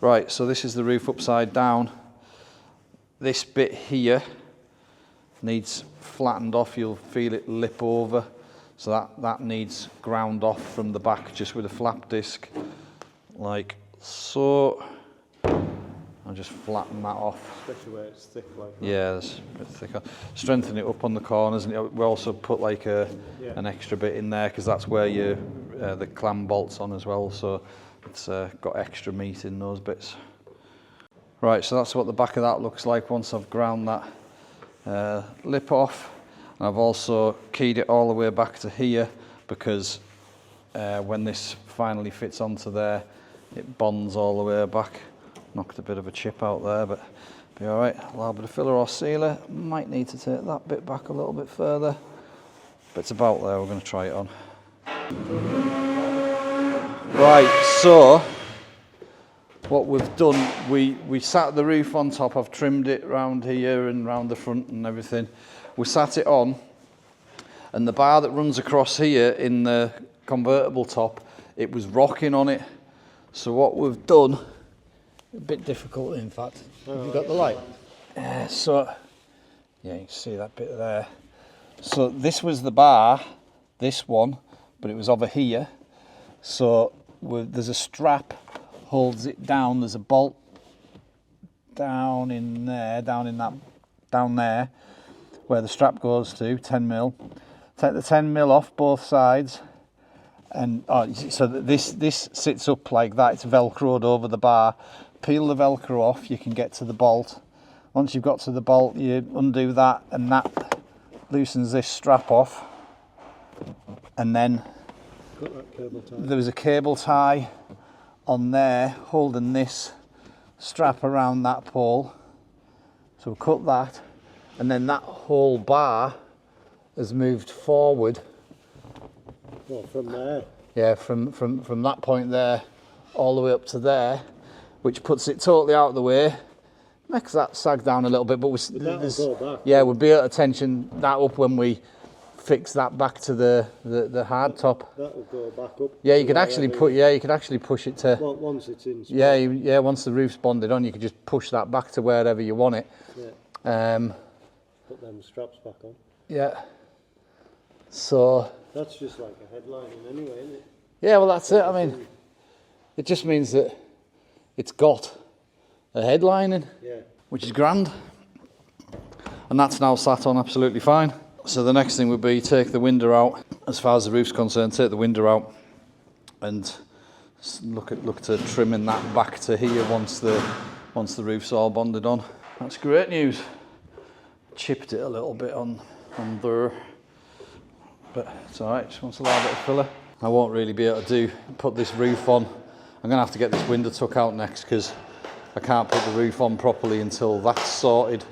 Right, so this is the roof upside down. This bit here needs flattened off. You'll feel it lip over. So that needs ground off from the back just with a flap disc, like so. I'll just flatten that off. Especially where it's thick like that. Yeah, it's a bit thicker. Strengthen it up on the corners, and we also put like an extra bit in there because that's where the clam bolts on as well. So it's got extra meat in those bits. Right, so that's what the back of that looks like once I've ground that lip off. And I've also keyed it all the way back to here because when this finally fits onto there, it bonds all the way back. Knocked a bit of a chip out there, but be all right. A little bit of filler or sealer. Might need to take that bit back a little bit further, but it's about there. We're going to try it on. Right, so what we've done, we sat the roof on top. I've trimmed it round here and round the front and everything. We sat it on, and the bar that runs across here in the convertible top, it was rocking on it. So what we've done, a bit difficult in fact. Have you got the light? So yeah, you can see that bit there. So this was the bar, this one, but it was over here. So there's a strap holds it down. There's a bolt down in there, down there, where the strap goes to, 10mm. Take the 10mm off both sides, and so this sits up like that. It's velcroed over the bar. Peel the velcro off, you can get to the bolt. Once you've got to the bolt, you undo that, and that loosens this strap off. And then there was a cable tie on there holding this strap around that pole. So we'll cut that, and then that whole bar has moved forward. Well, from there? Yeah, from that point there all the way up to there, which puts it totally out of the way, makes that sag down a little bit, but that'll go back. Yeah, we'll be able to tension that up when we fix that back to the hard top. That'll go back up. Yeah, you could actually push it to. Well, once it's in. Yeah, once the roof's bonded on, you could just push that back to wherever you want it. Yeah. Put them straps back on. Yeah. So. That's just like a headlining anyway, isn't it? Yeah, well that's it. I mean, it just means that it's got a headlining, which is grand, and that's now sat on absolutely fine. So the next thing would be take the window out. As far as the roof's concerned, take the window out and look to trimming that back to here once the roof's all bonded on. That's great news. Chipped it a little bit on there, but it's all right. Just wants a little bit of filler. I won't really be able to put this roof on. I'm going to have to get this window tuck out next because I can't put the roof on properly until that's sorted.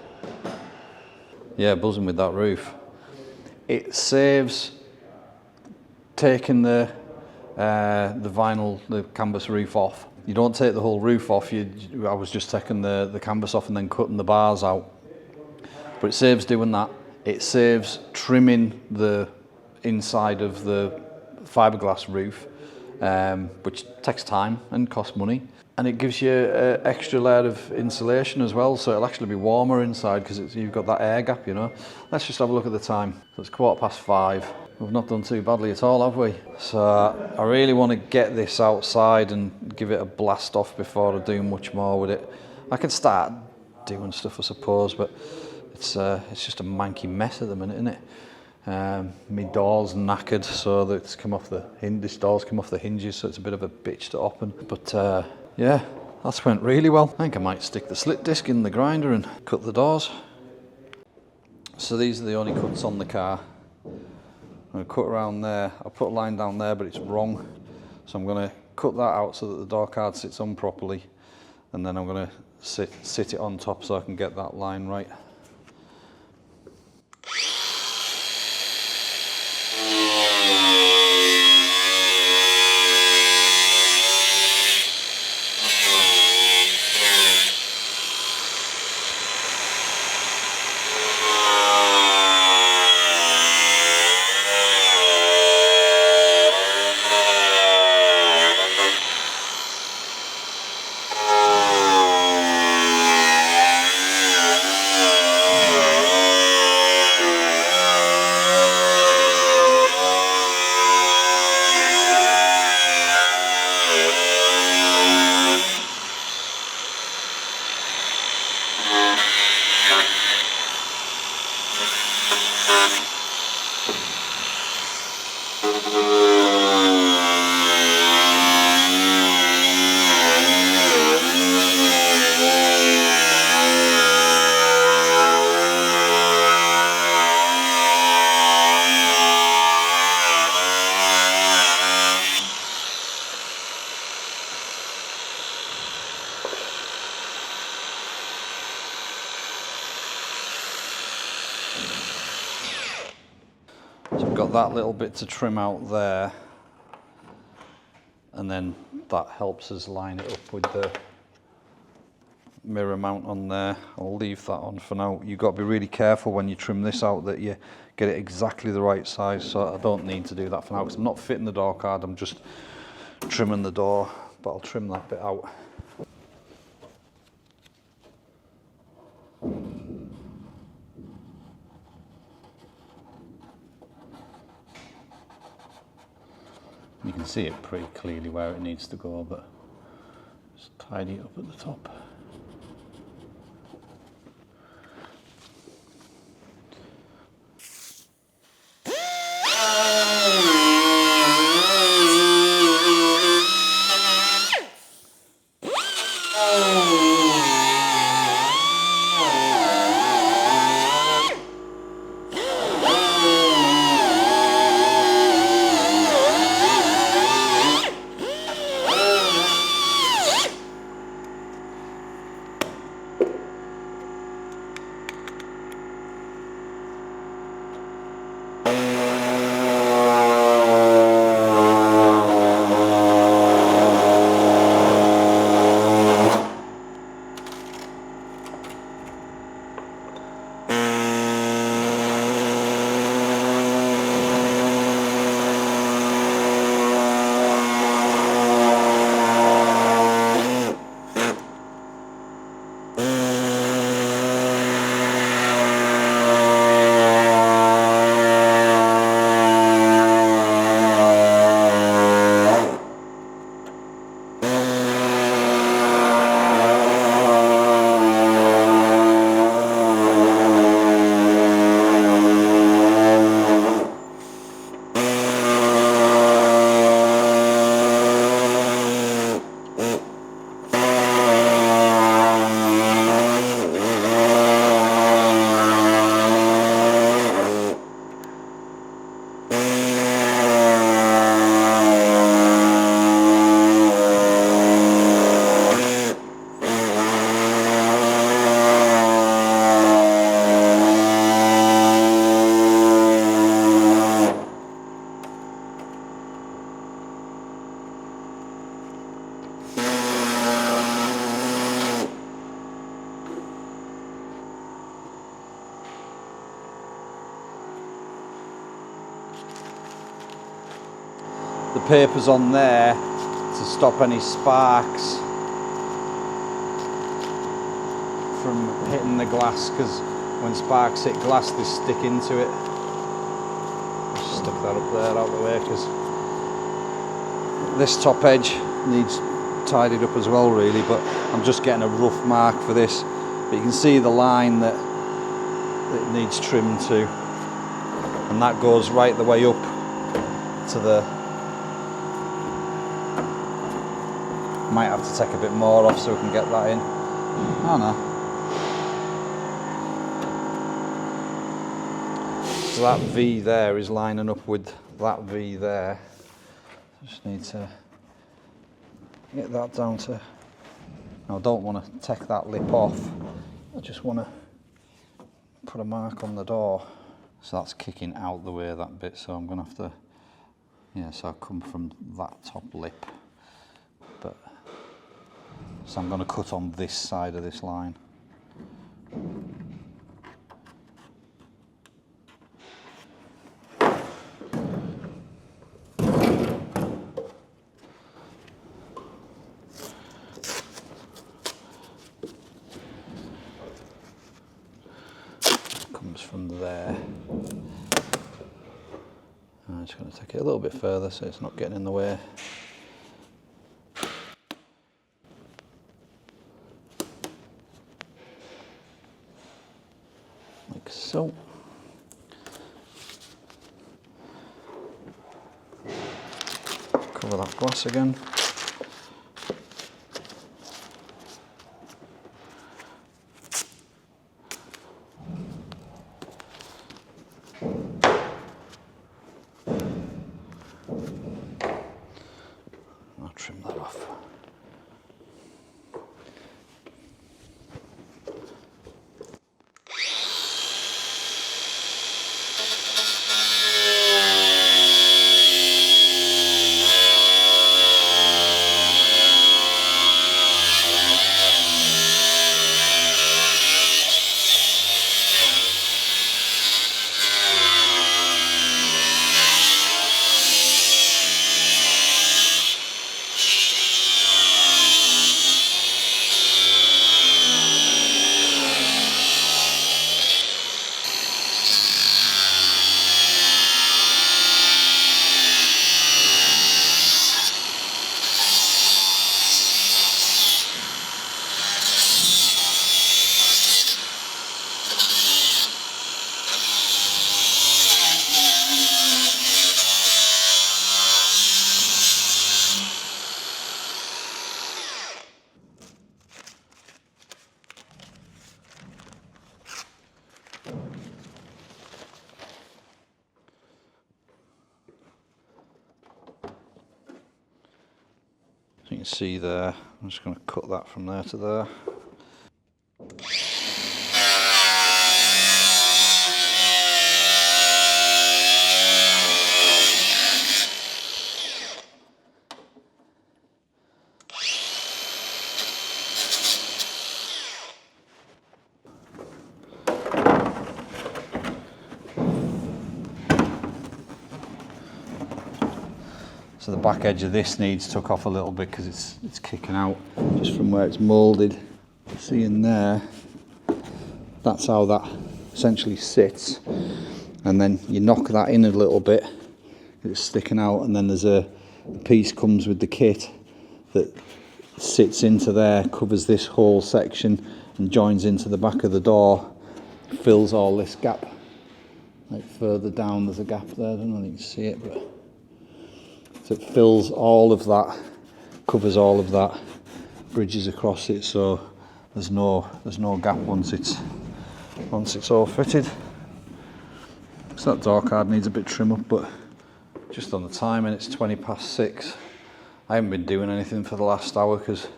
Yeah, buzzing with that roof. It saves taking the vinyl, the canvas roof off. You don't take the whole roof off. I was just taking the canvas off and then cutting the bars out. But it saves doing that. It saves trimming the inside of the fiberglass roof, which takes time and costs money, and it gives you an extra layer of insulation as well, so it'll actually be warmer inside because you've got that air gap, you know. Let's just have a look at the time. So it's 5:15. We've not done too badly at all, have we? So I really want to get this outside and give it a blast off before I do much more with it. I can start doing stuff, I suppose, but it's just a manky mess at the minute, isn't it? My door's knackered, so that's come off this door's come off the hinges, so it's a bit of a bitch to open. But yeah, that's went really well. I think I might stick the slit disc in the grinder and cut the doors. So these are the only cuts on the car. I'm going to cut around there. I put a line down there, but it's wrong. So I'm going to cut that out so that the door card sits on properly, and then I'm going to sit it on top so I can get that line right. got that little bit to trim out there, and then that helps us line it up with the mirror mount on there. I'll leave that on for now. You've got to be really careful when you trim this out that you get it exactly the right size, so I don't need to do that for now because I'm not fitting the door card, I'm just trimming the door, but I'll trim that bit out. You can see it pretty clearly where it needs to go, but just tidy it up at the top. The paper's on there to stop any sparks from hitting the glass, because when sparks hit glass they stick into it. Just stick that up there out of the way, because this top edge needs tidied up as well really, but I'm just getting a rough mark for this. But you can see the line that it needs trimmed to, and that goes right the way up to the... Might have to take a bit more off so we can get that in. Oh no. So that V there is lining up with that V there. Just need to get that down to... I don't want to take that lip off. I just want to put a mark on the door. So that's kicking out the way, that bit, so I'm going to have to... Yeah, so I come from that top lip. But so I'm going to cut on this side of this line. Comes from there. I'm just going to take it a little bit further so it's not getting in the way. Like so. Cover that glass again. I'll trim that off. can see there. I'm just going to cut that from there to there. So the back edge of this needs took off a little bit because it's kicking out just from where it's moulded. See in there, that's how that essentially sits, and then you knock that in a little bit, it's sticking out, and then there's a piece comes with the kit that sits into there, covers this whole section and joins into the back of the door, fills all this gap. Like further down there's a gap there, I don't know if you can see it, but so it fills all of that, covers all of that, bridges across it, so there's no gap once it's all fitted. So that door card needs a bit trim up, but just on the timing, it's 6:20. I haven't been doing anything for the last hour because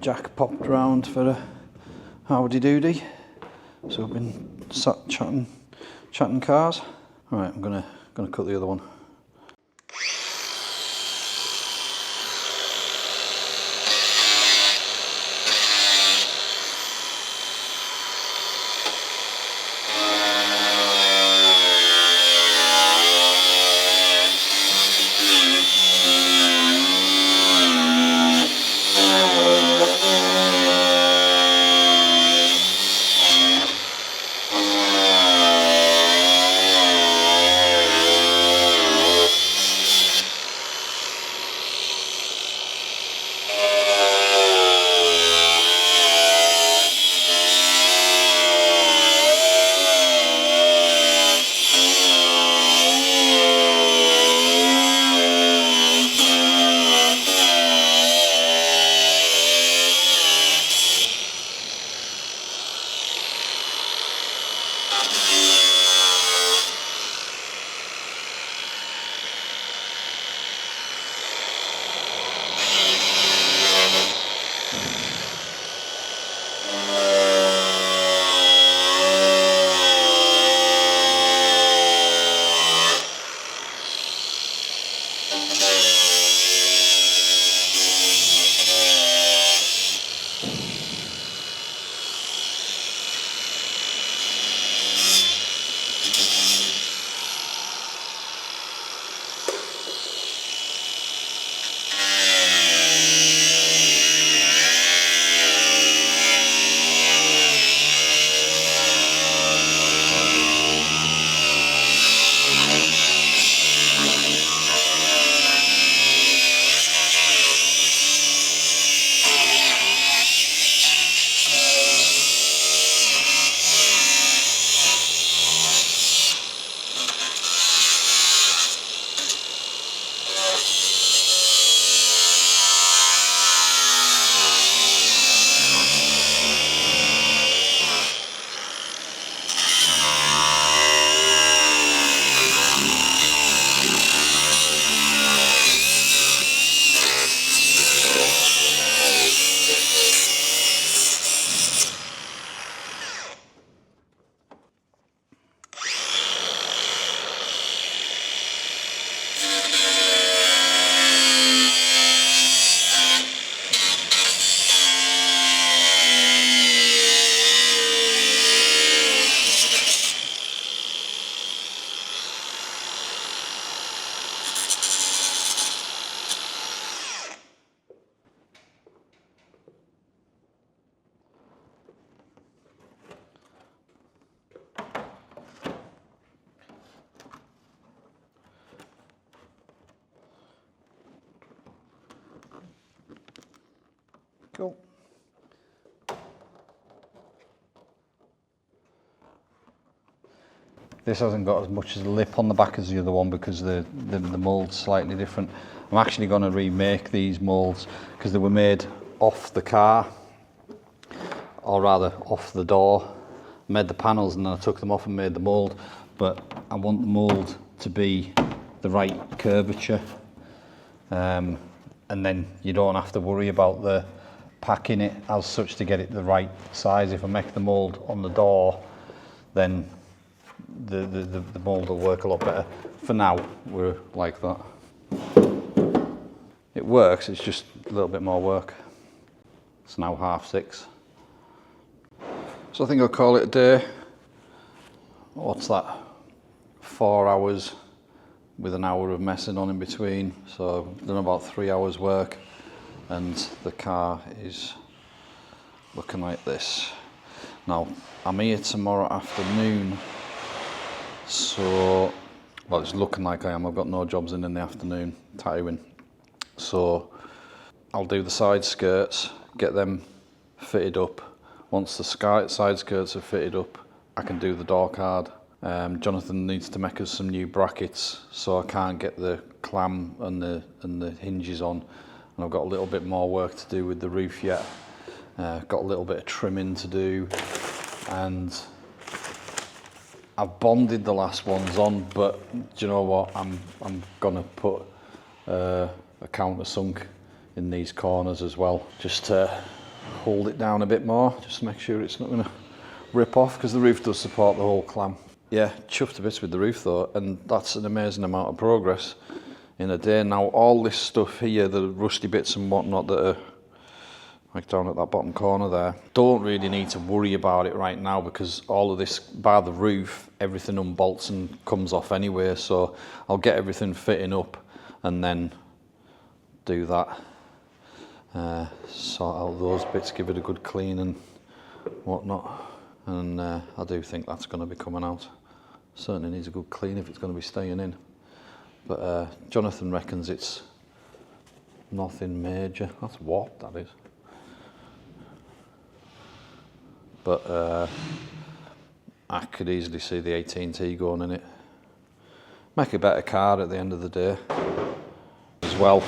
Jack popped round for a howdy doody, so I've been sat chatting cars. All right, I'm gonna cut the other one. Cool. This hasn't got as much as a lip on the back as the other one because the mould's slightly different. I'm actually going to remake these moulds because they were made off the car, or rather off the door. I made the panels and then I took them off and made the mould, but I want the mould to be the right curvature. and then you don't have to worry about the packing it as such to get it the right size. If I make the mould on the door, then the mould will work a lot better. For now, we're like that. It works, it's just a little bit more work. It's now 6:30. So I think I'll call it a day. What's that? 4 hours with an hour of messing on in between. So I've done about 3 hours work, and the car is looking like this. Now, I'm here tomorrow afternoon, so, well, it's looking like I am. I've got no jobs in the afternoon, tattooing. So I'll do the side skirts, get them fitted up. Once the side skirts are fitted up, I can do the door card. Jonathan needs to make us some new brackets, so I can't get the clam and the hinges on, and I've got a little bit more work to do with the roof yet. Got a little bit of trimming to do, and I've bonded the last ones on, but do you know what? I'm gonna put a countersunk in these corners as well, just to hold it down a bit more, just to make sure it's not gonna rip off, because the roof does support the whole clam. Yeah, chuffed to bits with the roof though, and that's an amazing amount of progress in a day. Now all this stuff here, the rusty bits and whatnot that are like down at that bottom corner there, don't really need to worry about it right now, because all of this, by the roof, everything unbolts and comes off anyway, so I'll get everything fitting up and then do that. Sort out those bits, give it a good clean and whatnot, and I do think that's going to be coming out. Certainly needs a good clean if it's going to be staying in, but Jonathan reckons it's nothing major. That's warped, that is. But I could easily see the 18T going in it. Make a better car at the end of the day. As well,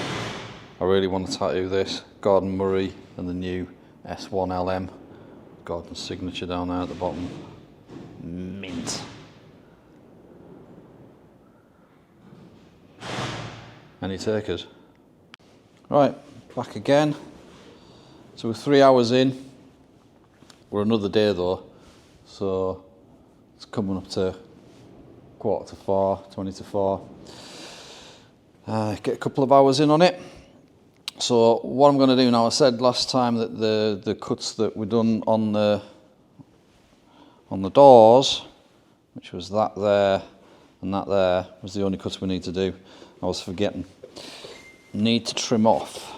I really want to tattoo this, Gordon Murray and the new S1 LM. Gordon's signature down there at the bottom. Mint. Any takers? Right, back again. So we're 3 hours in. We're another day though, so it's coming up to 3:45, 20 to 4. Get a couple of hours in on it. So what I'm going to do now, I said last time that the cuts that were done on the doors, which was that there and that there, was the only cuts we need to do. I was forgetting. Need to trim off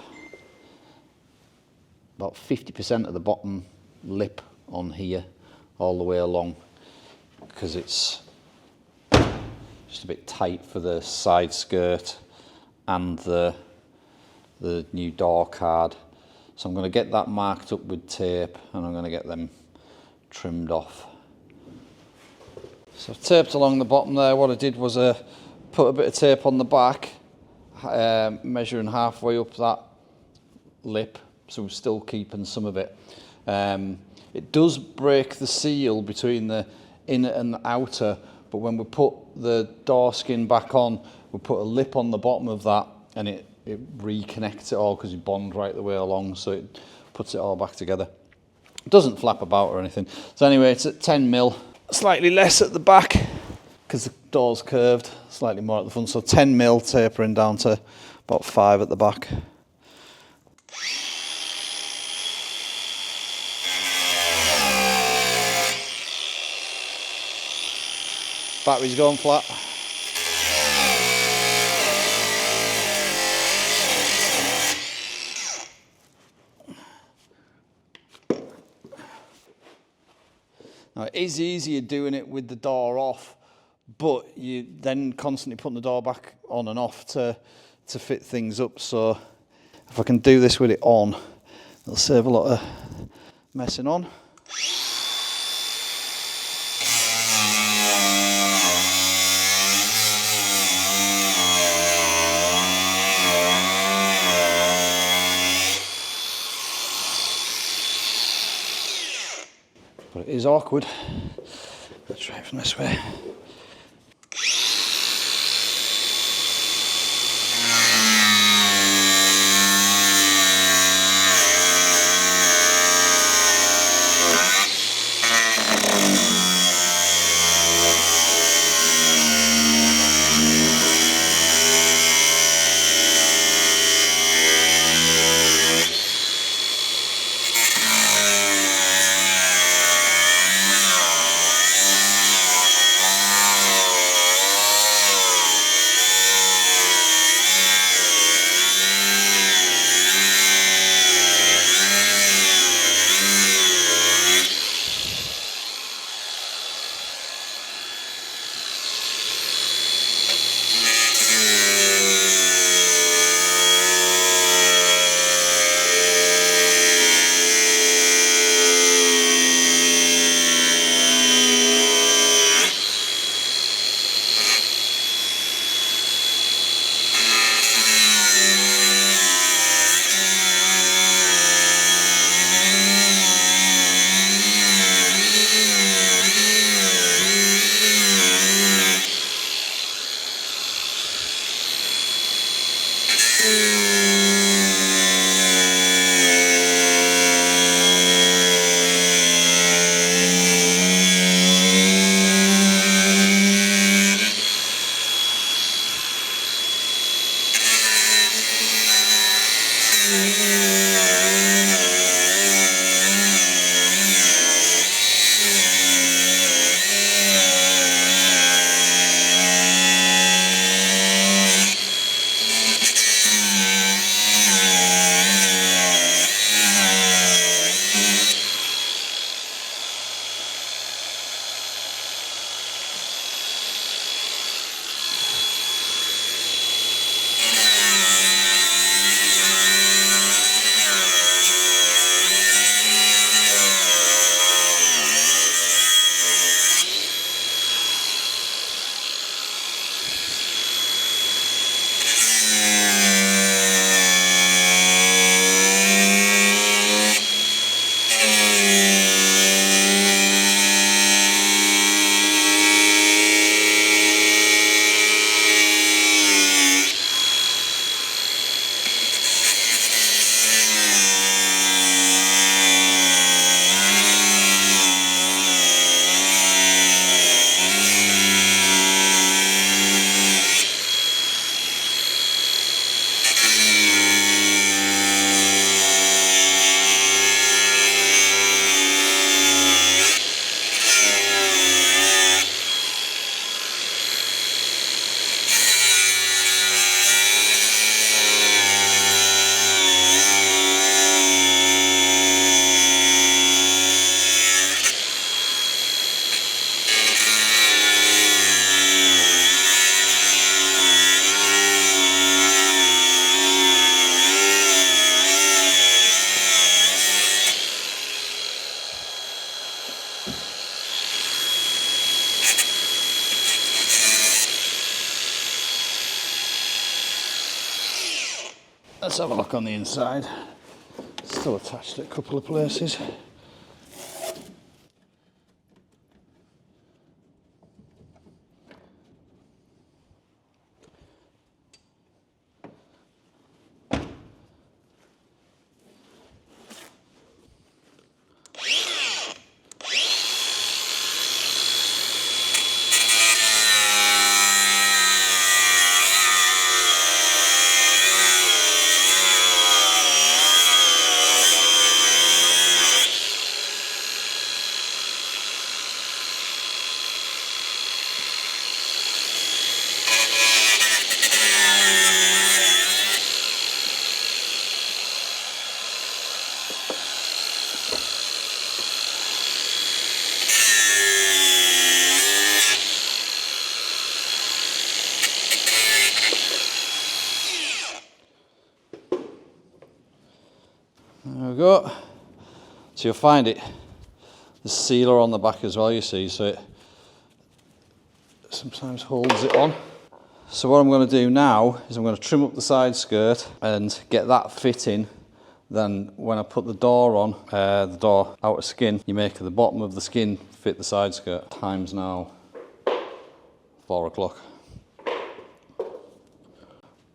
about 50% of the bottom lip on here all the way along, because it's just a bit tight for the side skirt and the new door card. So I'm going to get that marked up with tape, and I'm going to get them trimmed off. So I've taped along the bottom there. What I did was put a bit of tape on the back, measuring halfway up that lip, so we're still keeping some of it. It does break the seal between the inner and the outer, but when we put the door skin back on, we put a lip on the bottom of that, and it reconnects it all, because you bond right the way along, so it puts it all back together. It doesn't flap about or anything. So anyway, it's at 10 mil, slightly less at the back because the door's curved, slightly more at the front, so 10 mil tapering down to about 5 at the back. Battery's going flat. Now it is easier doing it with the door off, but you then constantly putting the door back on and off to fit things up. So if I can do this with it on, it'll save a lot of messing on. But it is awkward. Let's try it from this way. Let's have a look on the inside. Still attached at a couple of places. There we go. So you'll find it, the sealer on the back as well, you see, so it sometimes holds it on. So what I'm going to do now is I'm going to trim up the side skirt and get that fitting. Then when I put the door on, the door out of skin, you make the bottom of the skin fit the side skirt. Time's now 4 o'clock.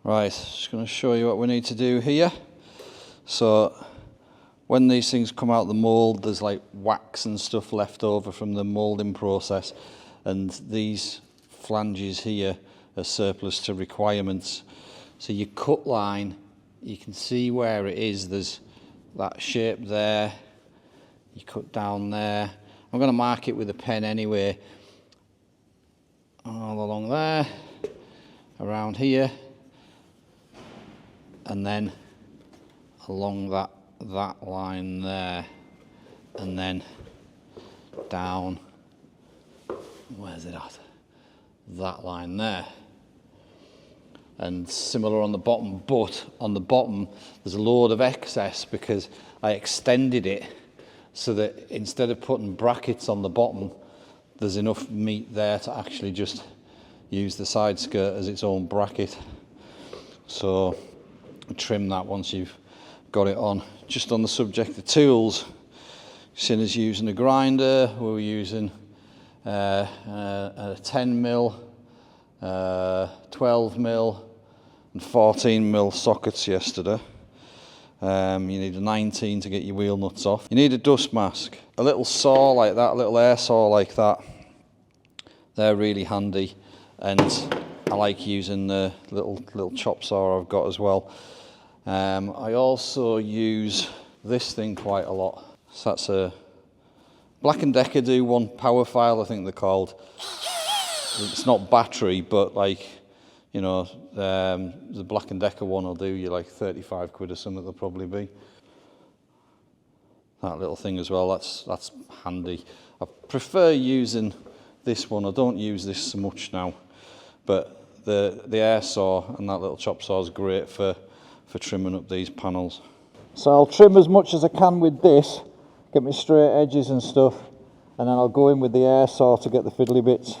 Right, just going to show you what we need to do here. So when these things come out of the mould, there's like wax and stuff left over from the moulding process, and these flanges here are surplus to requirements. So your cut line, you can see where it is. There's that shape there, you cut down there. I'm going to mark it with a pen anyway, all along there, around here, and then along that line there, and then down, where's it at? That line there. And similar on the bottom, but on the bottom there's a load of excess because I extended it so that instead of putting brackets on the bottom, there's enough meat there to actually just use the side skirt as its own bracket. So trim that once you've got it on. Just on the subject of tools, seeing as using a grinder, we're using a 10mm, 12mm, and 14mm sockets yesterday. You need a 19 to get your wheel nuts off. You need a dust mask. A little saw like that, a little air saw like that, they're really handy, and I like using the little chop saw I've got as well. I also use this thing quite a lot. So that's a Black & Decker do one power file, I think they're called. It's not battery, but like, you know, the Black & Decker one will do you like 35 quid or something, they'll probably be. That little thing as well, that's handy. I prefer using this one. I don't use this so much now, but the air saw and that little chop saw is great for trimming up these panels. So I'll trim as much as I can with this, get me straight edges and stuff, and then I'll go in with the air saw to get the fiddly bits.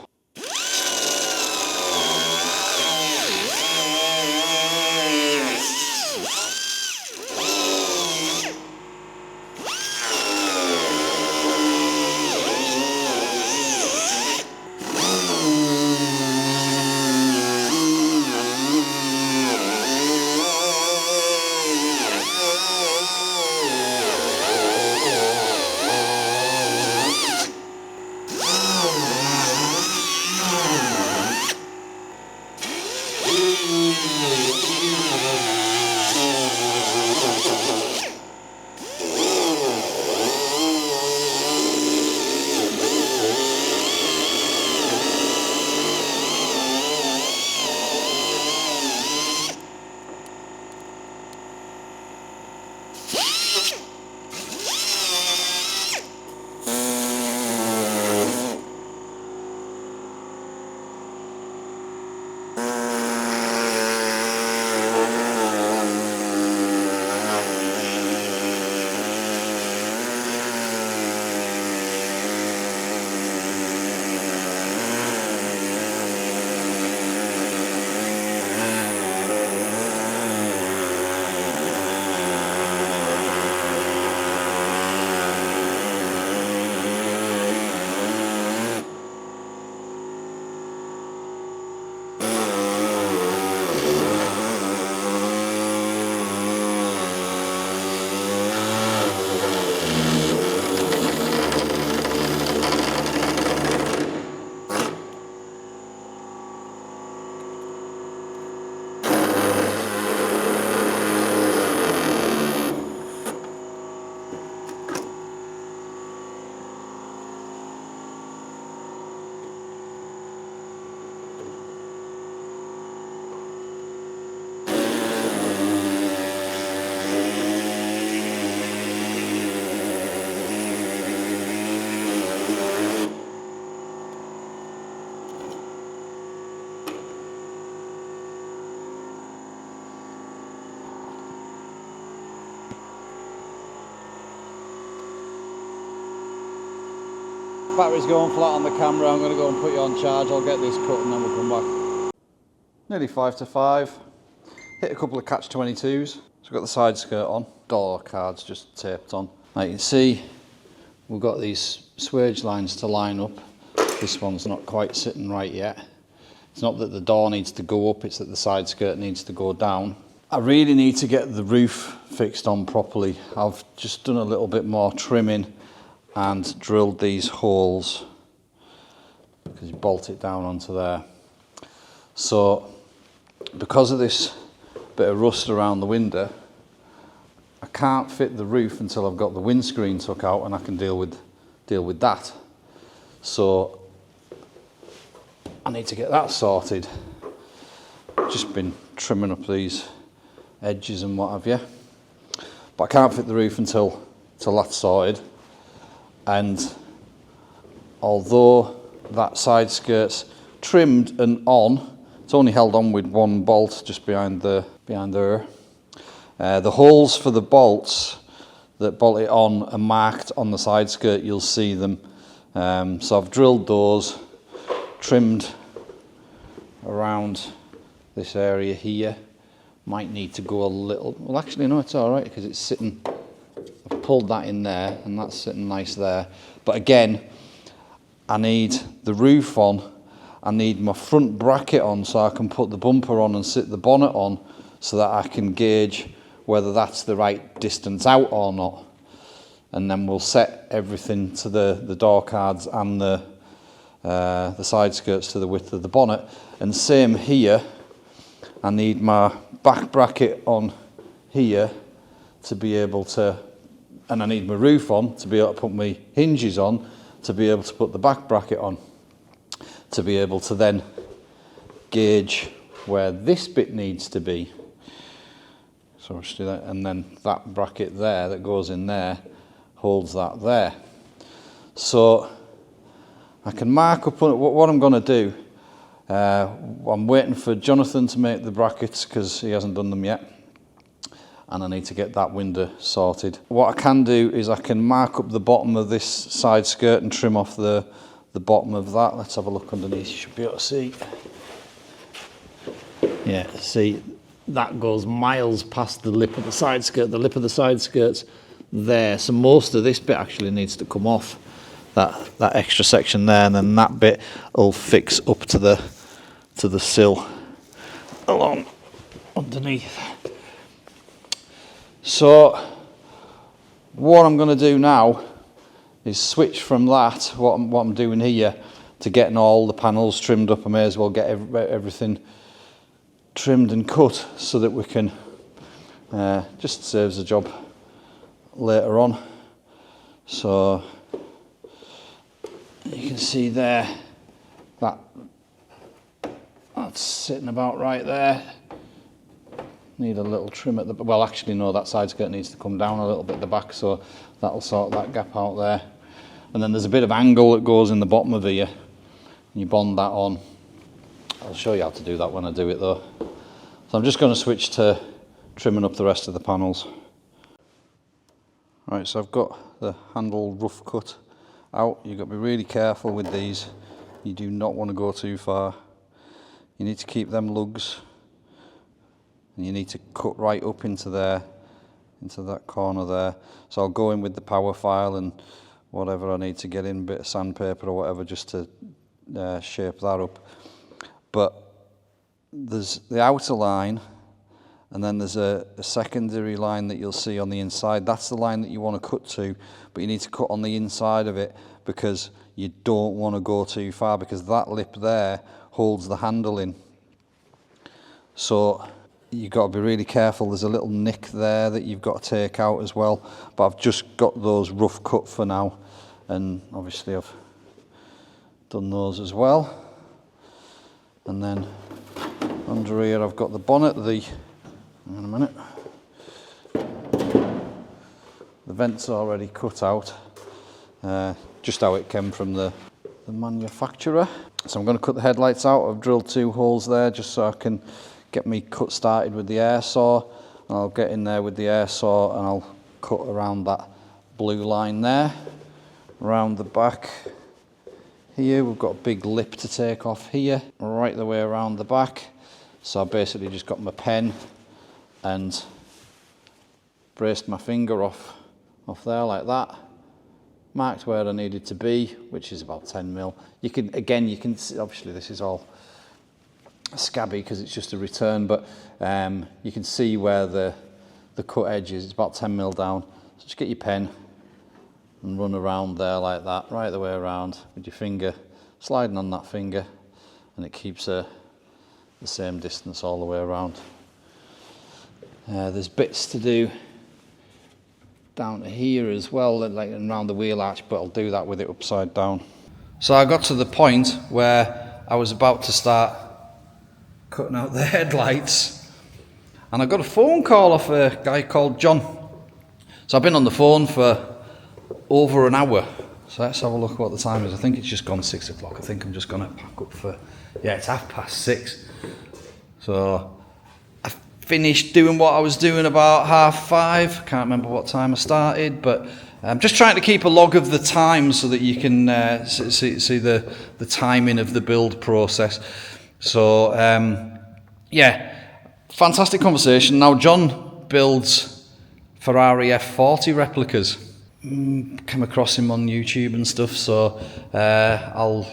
Battery's going flat on the camera. I'm going to go and put you on charge. I'll get this cut and then we'll come back. Nearly 5 to 5. Hit a couple of catch-22s. So we've got the side skirt on. Door cards just taped on. Now you can see we've got these swage lines to line up. This one's not quite sitting right yet. It's not that the door needs to go up, it's that the side skirt needs to go down. I really need to get the roof fixed on properly. I've just done a little bit more trimming and drilled these holes because you bolt it down onto there. So because of this bit of rust around the window, I can't fit the roof until I've got the windscreen took out and I can deal with that. So I need to get that sorted. Just been trimming up these edges and what have you, but I can't fit the roof until that's sorted. And although that side skirt's trimmed and on, it's only held on with one bolt just behind there. The holes for the bolts that bolt it on are marked on the side skirt, you'll see them. So I've drilled those, trimmed around this area here. Might need to go a little, well actually no, it's alright because it's sitting, I've pulled that in there and that's sitting nice there. But again, I need the roof on I need my front bracket on so I can put the bumper on and sit the bonnet on so that I can gauge whether that's the right distance out or not. And then we'll set everything to the door cards and the side skirts to the width of the bonnet. And same here, I need my back bracket on here to be able to, and I need my roof on to be able to put my hinges on, to be able to put the back bracket on, to be able to then gauge where this bit needs to be. So I'll just do that, and then that bracket there that goes in there holds that there. So I can mark up what I'm going to do. I'm waiting for Jonathan to make the brackets because he hasn't done them yet, and I need to get that window sorted. What I can do is I can mark up the bottom of this side skirt and trim off the bottom of that. Let's have a look underneath. You should be able to see. Yeah, see, that goes miles past the lip of the side skirt. The lip of the side skirt's there, so most of this bit actually needs to come off, that extra section there, and then that bit will fix up to the sill along underneath. So what I'm going to do now is switch from that, what I'm doing here, to getting all the panels trimmed up. I may as well get everything trimmed and cut so that we can, just serves the job later on. So you can see there, that's sitting about right there. Need a little trim at the, well actually no, that side skirt needs to come down a little bit at the back, so that'll sort that gap out there. And then there's a bit of angle that goes in the bottom of here, and you bond that on. I'll show you how to do that when I do it though. So I'm just going to switch to trimming up the rest of the panels. Right, so I've got the handle rough cut out. You've got to be really careful with these. You do not want to go too far. You need to keep them lugs, and you need to cut right up into there, into that corner there. So I'll go in with the power file and whatever I need to get in, a bit of sandpaper or whatever, just to shape that up. But there's the outer line, and then there's a secondary line that you'll see on the inside. That's the line that you want to cut to, but you need to cut on the inside of it because you don't want to go too far, because that lip there holds the handle in. So you've got to be really careful. There's a little nick there that you've got to take out as well, but I've just got those rough cut for now, and obviously I've done those as well. And then under here I've got the bonnet, hang on a minute, the vent's already cut out, just how it came from the manufacturer. So I'm going to cut the headlights out. I've drilled 2 holes there just so I can get me cut started with the air saw, and I'll get in there with the air saw and I'll cut around that blue line there. Around the back here we've got a big lip to take off here, right the way around the back. So I basically just got my pen and braced my finger off there like that, marked where I needed to be, which is about 10 mil. You can see, obviously this is all scabby because it's just a return, but you can see where the cut edge is. It's about 10 mil down. So just get your pen and run around there like that, right the way around with your finger sliding on that finger, and it keeps the same distance all the way around. There's bits to do down to here as well, like around the wheel arch, but I'll do that with it upside down. So I got to the point where I was about to start cutting out the headlights, and I got a phone call off a guy called John. So I've been on the phone for over an hour. So let's have a look at what the time is. I think it's just gone 6 o'clock. I think I'm just going to pack up for, yeah, it's 6:30. So I finished doing what I was doing about 5:30. Can't remember what time I started, but I'm just trying to keep a log of the time so that you can see the timing of the build process. So yeah, fantastic conversation. Now John builds Ferrari F40 replicas. Came across him on YouTube and stuff, so I'll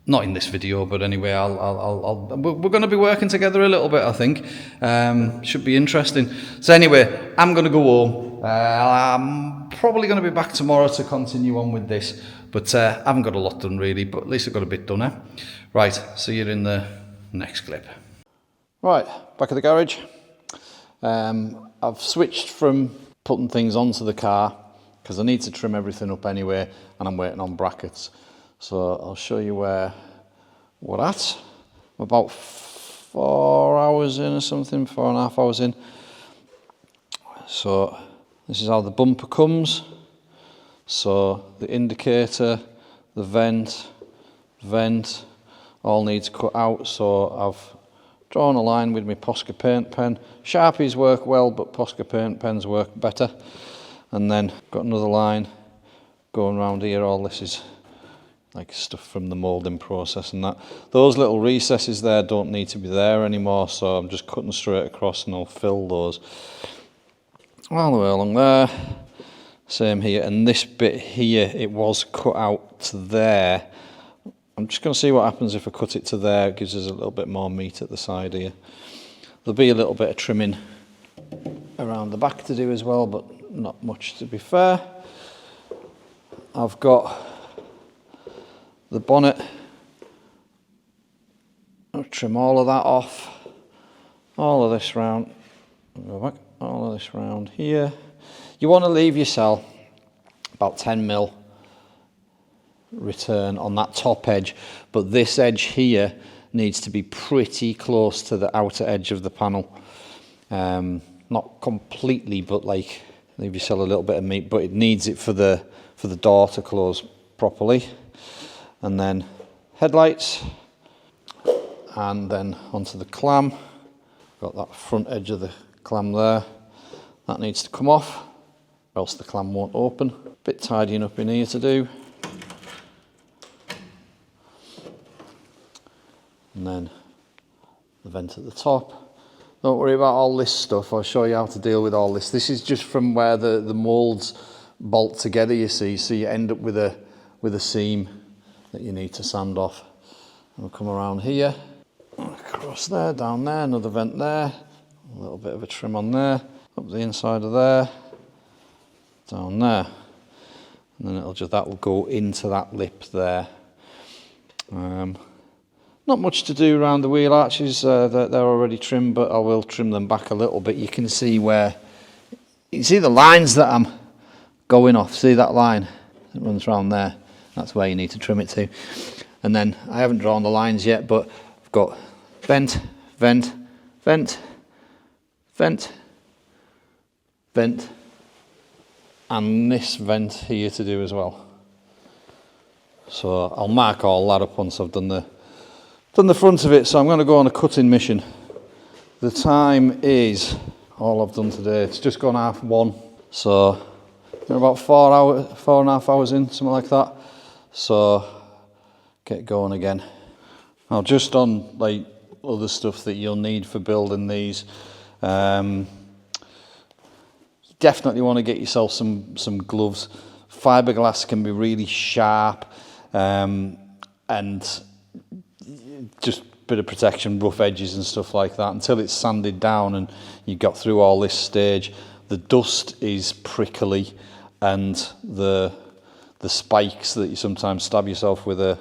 Not in this video, but anyway, we're going to be working together a little bit, I think. Should be interesting. So anyway, I'm going to go home. I'm probably going to be back tomorrow to continue on with this, but I haven't got a lot done really, but at least I've got a bit done, eh? Right, see you in the next clip. Right, back at the garage. I've switched from putting things onto the car because I need to trim everything up anyway, and I'm waiting on brackets. So I'll show you where we're at. I'm about 4 hours in or something, 4.5 hours in. So this is how the bumper comes. So the indicator, the vent, all needs cut out. So I've drawn a line with my Posca paint pen. Sharpies work well, but Posca paint pens work better. And then got another line going around here. All this is like stuff from the moulding process and that. Those little recesses there don't need to be there anymore, so I'm just cutting straight across and I'll fill those all the way along there. Same here, and this bit here, it was cut out to there. I'm just going to see what happens if I cut it to there. It gives us a little bit more meat at the side here. There'll be a little bit of trimming around the back to do as well, but not much to be fair. I've got the bonnet. I'll trim all of that off. All of this round. Go back. All of this round here. You want to leave yourself about 10mm return on that top edge, but this edge here needs to be pretty close to the outer edge of the panel. Not completely, but like leave yourself a little bit of meat, but it needs it for the door to close properly. And then headlights, and then onto the clam. Got that front edge of the clam there. That needs to come off, or else the clam won't open. Bit tidying up in here to do. And then the vent at the top. Don't worry about all this stuff. I'll show you how to deal with all this. This is just from where the moulds bolt together, you see. So you end up with a seam that you need to sand off. And we'll come around here, across there, down there, another vent there, a little bit of a trim on there, up the inside of there, down there, and then that will go into that lip there. Not much to do around the wheel arches, they're already trimmed, but I will trim them back a little bit. You can see the lines that I'm going off. See that line that runs around there? That's where you need to trim it to. And then I haven't drawn the lines yet, but I've got vent, vent, vent, vent, vent, and this vent here to do as well. So I'll mark all that up once I've done the front of it. So I'm going to go on a cutting mission. The time is, all I've done today, it's just gone 1:30. So we're about 4.5 hours in, something like that. So get going again. Now just on like other stuff that you'll need for building these, definitely want to get yourself some gloves. Fiberglass can be really sharp, and just a bit of protection, rough edges and stuff like that until it's sanded down and you got through all this stage. The dust is prickly, and the spikes that you sometimes stab yourself with are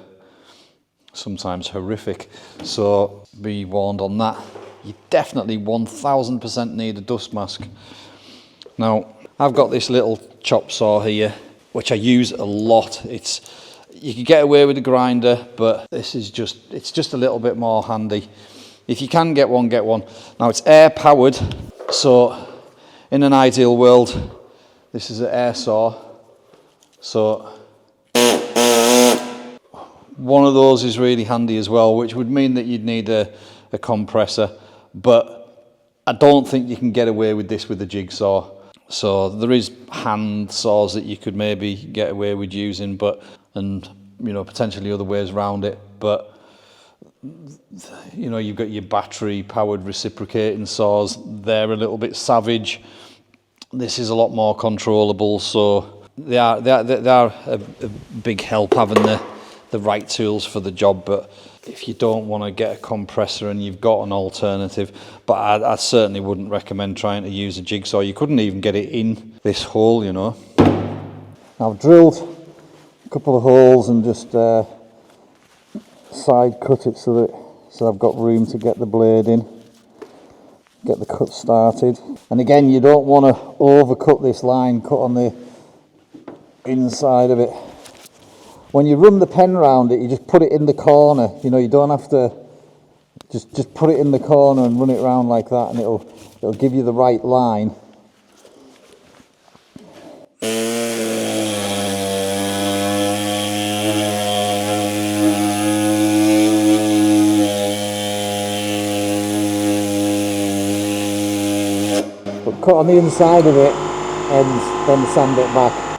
sometimes horrific. So be warned on that. You definitely 1000% need a dust mask. Now I've got this little chop saw here which I use a lot. You can get away with a grinder, but this is it's just a little bit more handy. If you can get one, get one. Now it's air powered, so in an ideal world this is an air saw. So one of those is really handy as well, which would mean that you'd need a compressor, but I don't think you can get away with this with a jigsaw. So there is hand saws that you could maybe get away with using, and potentially other ways around it, but you've got your battery powered reciprocating saws. They're a little bit savage. This is a lot more controllable, so they are a big help having the right tools for the job. But if you don't want to get a compressor and you've got an alternative, but I certainly wouldn't recommend trying to use a jigsaw. You couldn't even get it in this hole, you know. I've drilled a couple of holes and just side cut it so I've got room to get the blade in, get the cut started. And again, you don't want to overcut this line, cut on the inside of it. When you run the pen round it, you just put it in the corner, you know, you don't have to just put it in the corner and run it round like that, and it'll give you the right line. But cut on the inside of it and then sand it back.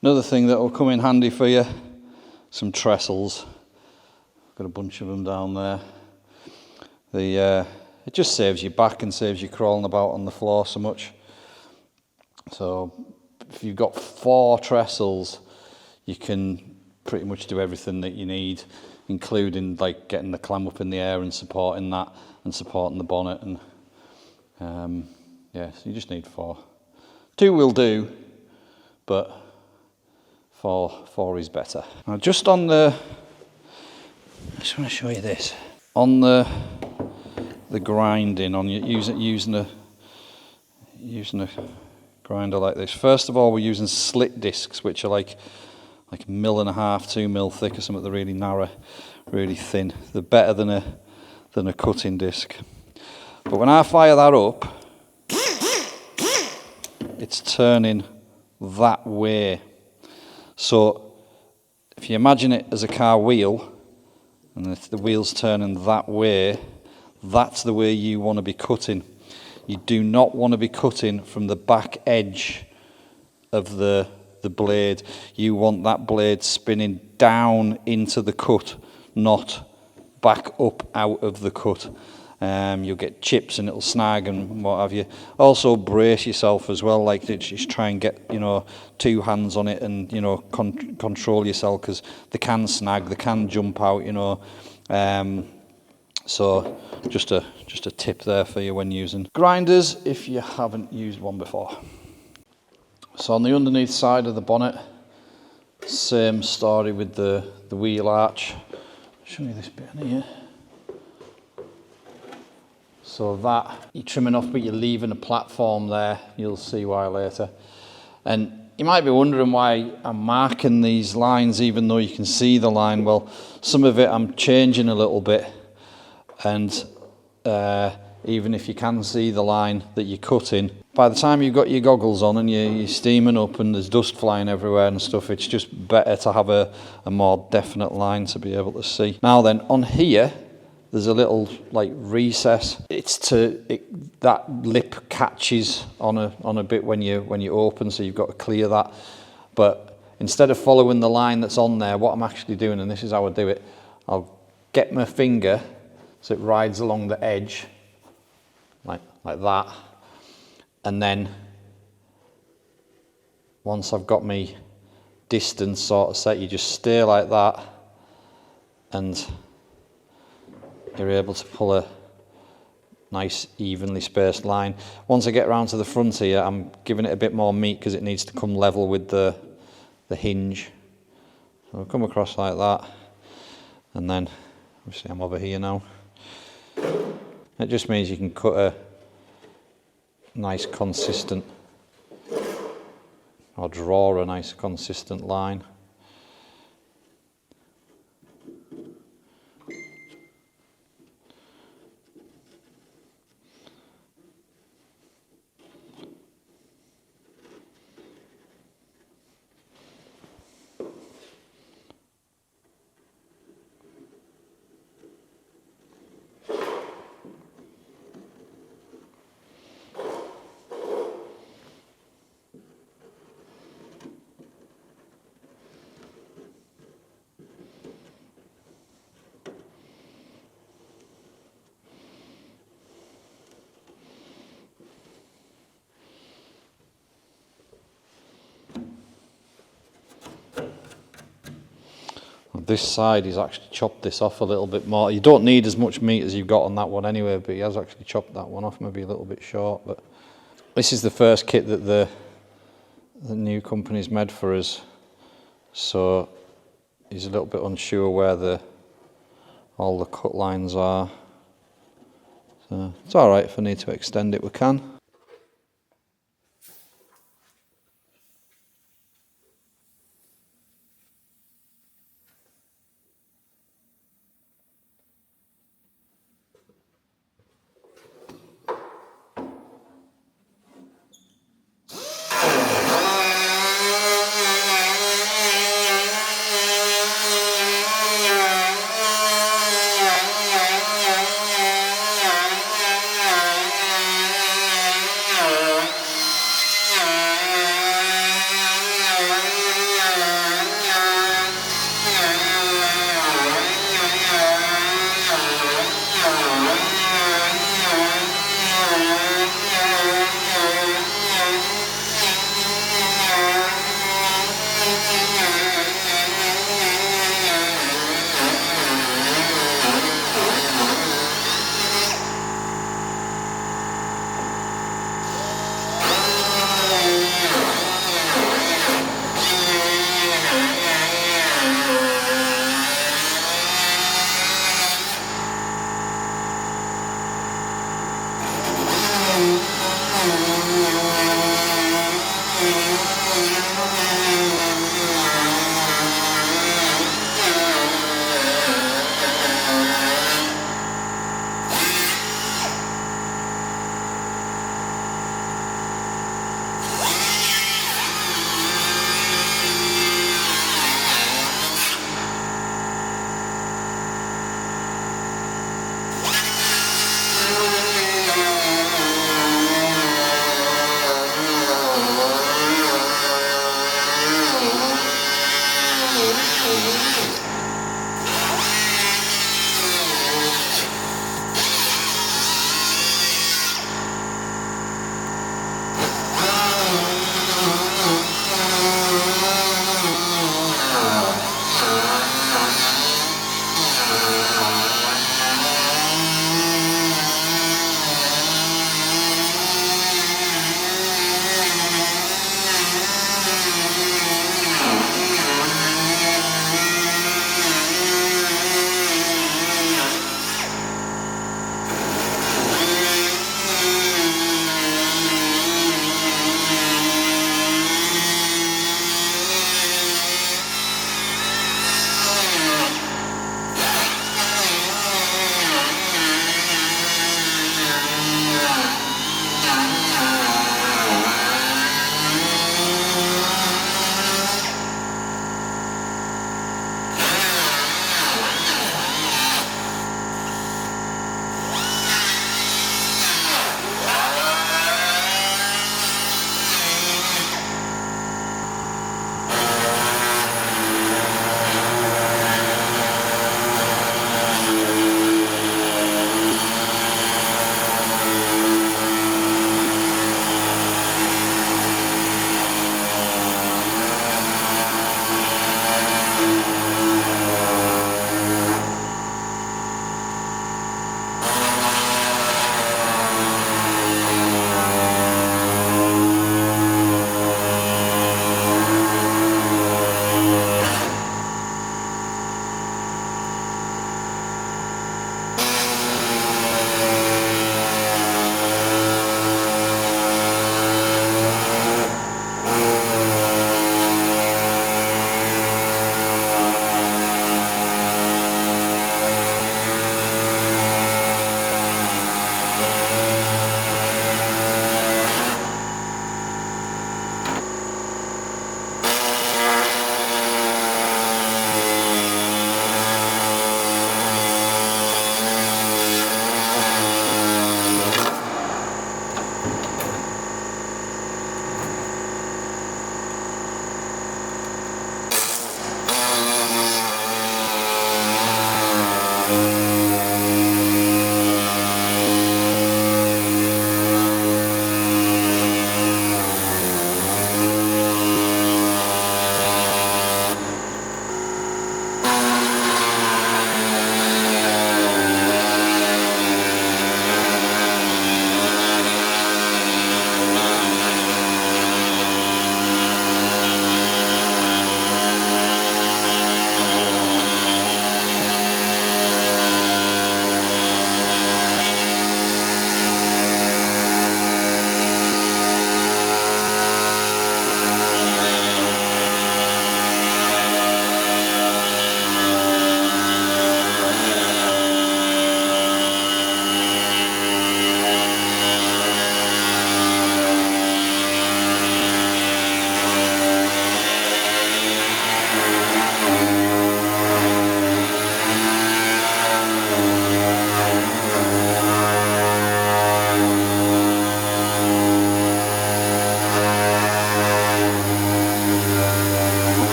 Another thing that will come in handy for you, some trestles. Got a bunch of them down there. It just saves you back and saves you crawling about on the floor so much. So if you've got 4 trestles, you can pretty much do everything that you need, including like getting the clam up in the air and supporting that and supporting the bonnet. And yeah, so you just need 4. 2 will do, but 4 is better. Now just on the, I just want to show you this. On the grinding, on using a grinder like this. First of all, we're using slit discs, which are like 1.5 mil, 2 mil thick, or something. They're really narrow, really thin. They're better than a cutting disc. But when I fire that up, it's turning that way. So if you imagine it as a car wheel, and if the wheel's turning that way, that's the way you want to be cutting. You do not want to be cutting from the back edge of the blade. You want that blade spinning down into the cut, not back up out of the cut. You'll get chips and it'll snag and what have you. Also brace yourself as well, like just try and get 2 hands on it and control yourself, because they can snag, they can jump out, so just a tip there for you when using grinders if you haven't used one before. So on the underneath side of the bonnet, same story with the wheel arch. I'll show you this bit in here. So that you're trimming off, but you're leaving a platform there. You'll see why later. And you might be wondering why I'm marking these lines even though you can see the line. Well, some of it I'm changing a little bit, and even if you can see the line that you're cutting, by the time you've got your goggles on and you're steaming up and there's dust flying everywhere and stuff, it's just better to have a more definite line to be able to see. Now then, on here there's a little like recess. That lip catches on a bit when you open, so you've got to clear that. But instead of following the line that's on there, what I'm actually doing, and this is how I do it, I'll get my finger so it rides along the edge like that, and then once I've got my distance sort of set, you just stay like that and you're able to pull a nice evenly spaced line. Once I get around to the front here, I'm giving it a bit more meat because it needs to come level with the hinge. So I'll come across like that, and then obviously I'm over here now. It just means you can cut a nice consistent, or draw a nice consistent line. This side, he's actually chopped this off a little bit more. You don't need as much meat as you've got on that one anyway, but he has actually chopped that one off, maybe a little bit short. But this is the first kit that the new company's made for us, so he's a little bit unsure where all the cut lines are. So it's all right, if I need to extend it, we can.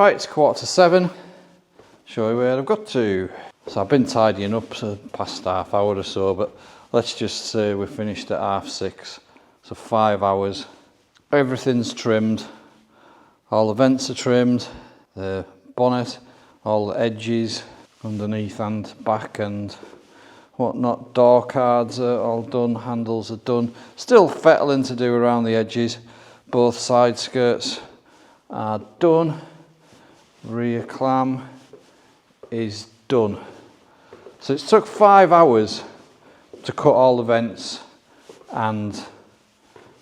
Right, it's 6:45. Show you where I've got to. So I've been tidying up for the past half hour or so, but let's just say we finished at 6:30. So 5 hours. Everything's trimmed. All the vents are trimmed. The bonnet, all the edges underneath and back and whatnot. Door cards are all done. Handles are done. Still fettling to do around the edges. Both side skirts are done. Rear clam is done. So it took 5 hours to cut all the vents and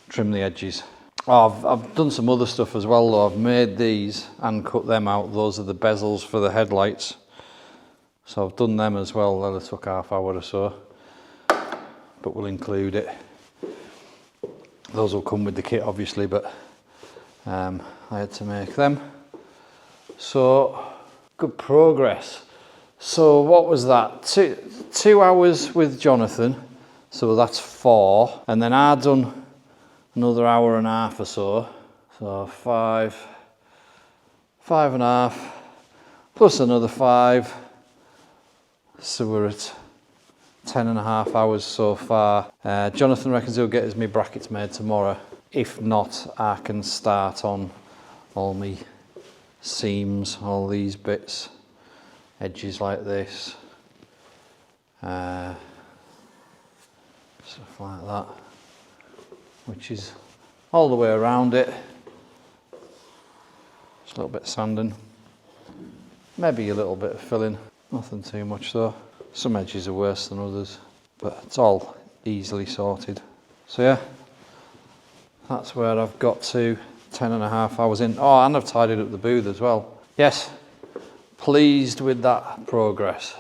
trim the edges. Oh, I've done some other stuff as well though. I've made these and cut them out. Those are the bezels for the headlights. So I've done them as well. That'll took half hour or so, but we'll include it. Those will come with the kit obviously, but I had to make them. So good progress. So what was that? Two hours with Jonathan, so that's 4, and then I'd done another hour and a half or so, so 5.5 plus another 5, so we're at 10.5 hours so far. Jonathan reckons he'll get me brackets made tomorrow. If not, I can start on all my seams, all these bits, edges like this, stuff like that, which is all the way around it. Just a little bit of sanding, maybe a little bit of filling, nothing too much though. Some edges are worse than others, but it's all easily sorted. So yeah, that's where I've got to. 10.5 hours in. Oh, and I've tidied up the booth as well. Yes, pleased with that progress.